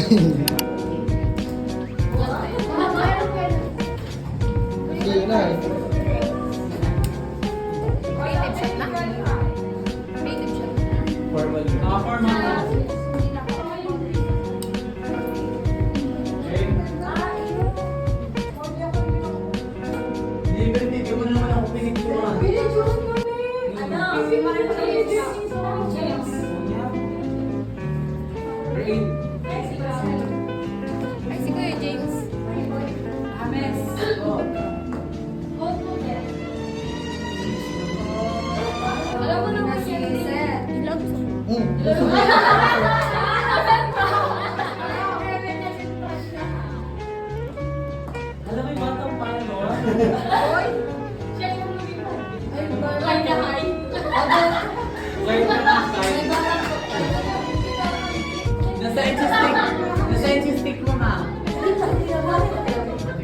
Hindi na eh. Creative shot na? Creative shot. Formal. Formal. Hindi mo naman ako pinigtuhan. Ay, si Kuya James. Ames. Alam mo naman si Lizette. Ilang Alam mo yung batang paano? Oy! Siya yung lumipat. Ay, balay na hay. Wait na Nasa stick. Nasa stick mo na.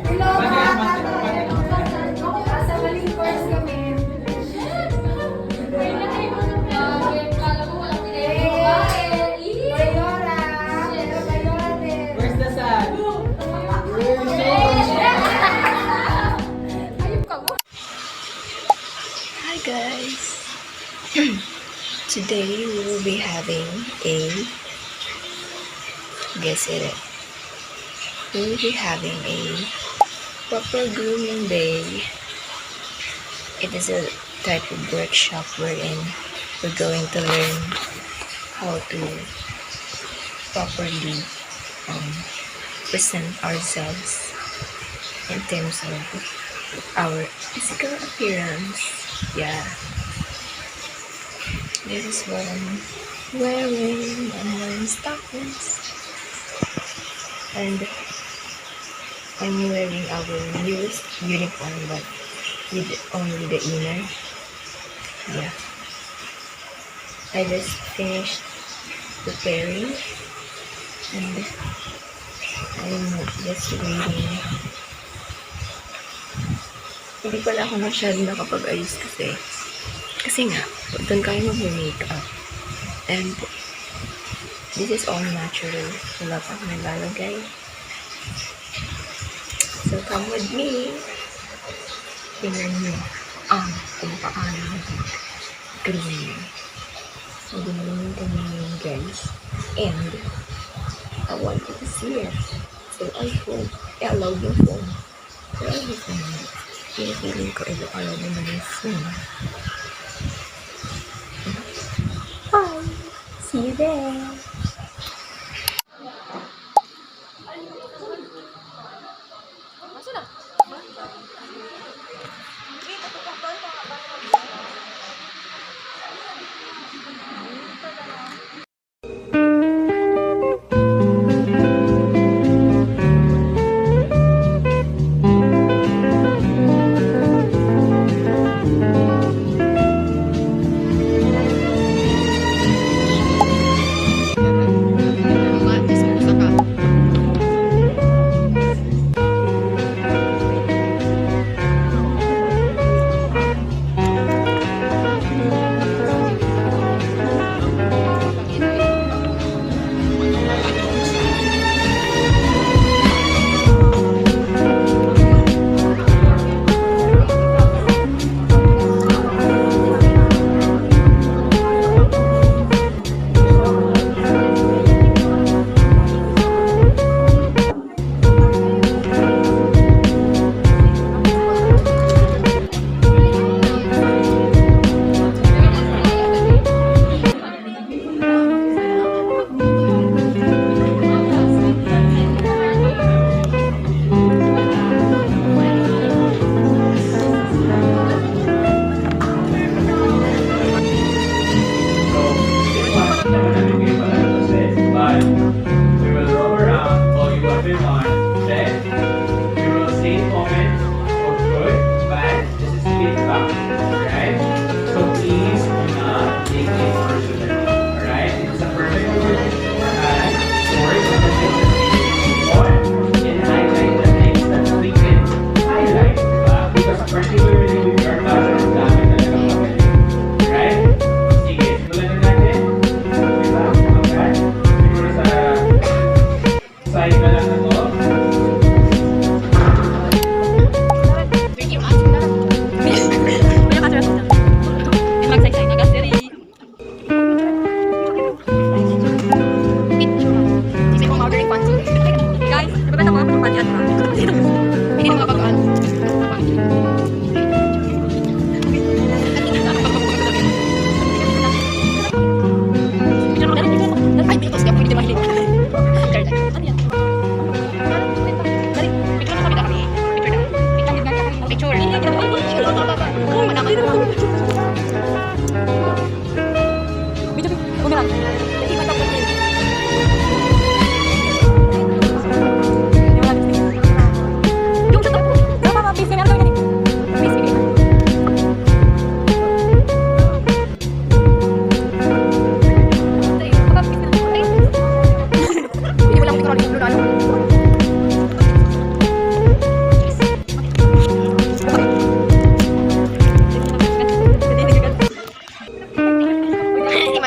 Hello, sa maling course kami. Kala mo walang Bayora. Bayora din. Where's the sun? Ayun ka mo. Hi guys! Today we will be having a guess it. We will be having a proper grooming day. It is a type of workshop wherein we're going to learn how to properly present ourselves in terms of our physical appearance. Yeah. This is what I'm wearing. I'm wearing stockings. And I'm wearing our newest uniform, but with only the inner. Yeah. I just finished preparing. And I'm just waiting. Hindi pala ako masyado nakapag-ayos kasi nga, doon kayo mag-makeup. And this is all natural. Wala pa akong nalalagay. So come with me. Tingnan nyo kung paano mag-groom. So tingnan nyo guys. And I want you to see it. So I hope I allowed yung phone. So I hope naman. Feeling ko ito allowed naman yung phone. Bye! See you there!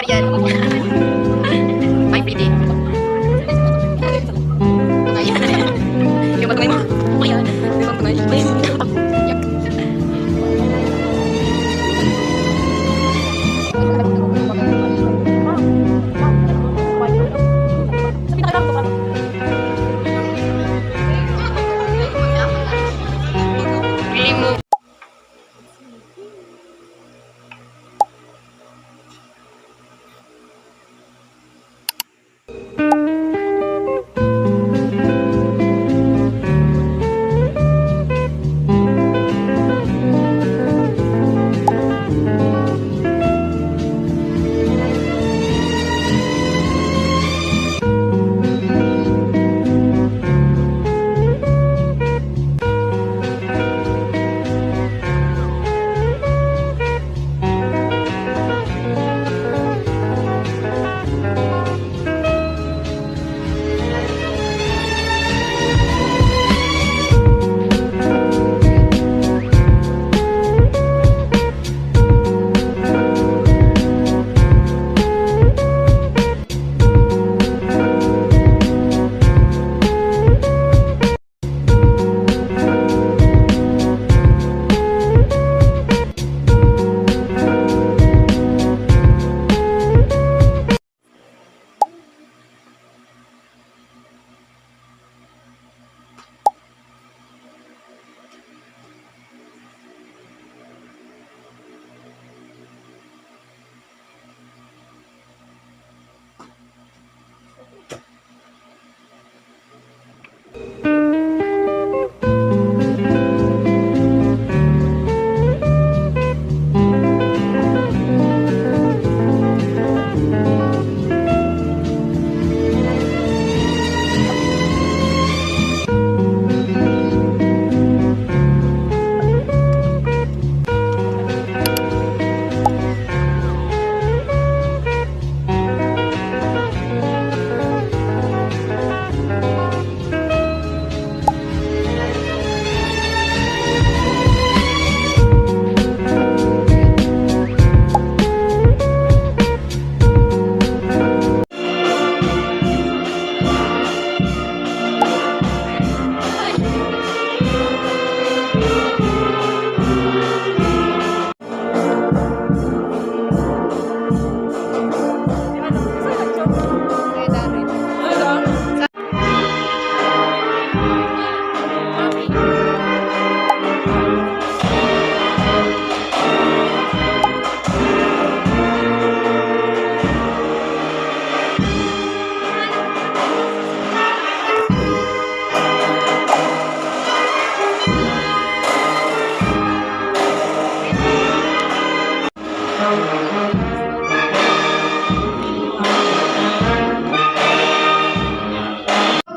Yan. Bye, pretty. Ayan. Yung matungay mo. Ayan. Yung matungay. Yak. Feeling mo.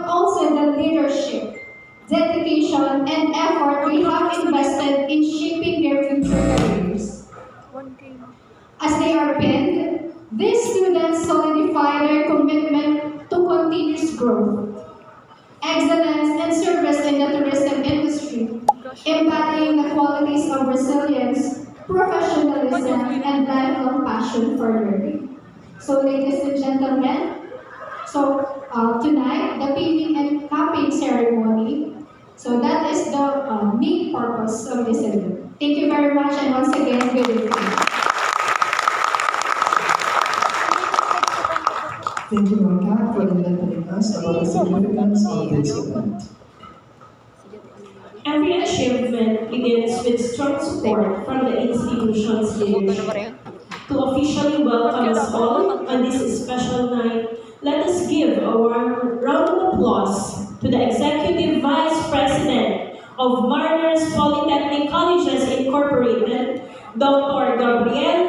Also the leadership, dedication, and effort we have invested in shaping their future careers. As they are pinned, these students solidify their commitment to continuous growth, excellence, and service in the tourism industry, embodying the qualities of resilience, professionalism, and lifelong passion for learning. So, ladies and gentlemen, tonight, the paving and capping ceremony. So that is the main purpose of this event. Thank you very much, and once again, good evening. Thank you, Maka, for enlightening us about the significance of this event. Every achievement begins with strong support from the institution's leadership. To officially welcome us all on this special night, let us give a warm round of applause to the Executive Vice President of Mariners Polytechnic Colleges Incorporated, Dr. Gabriela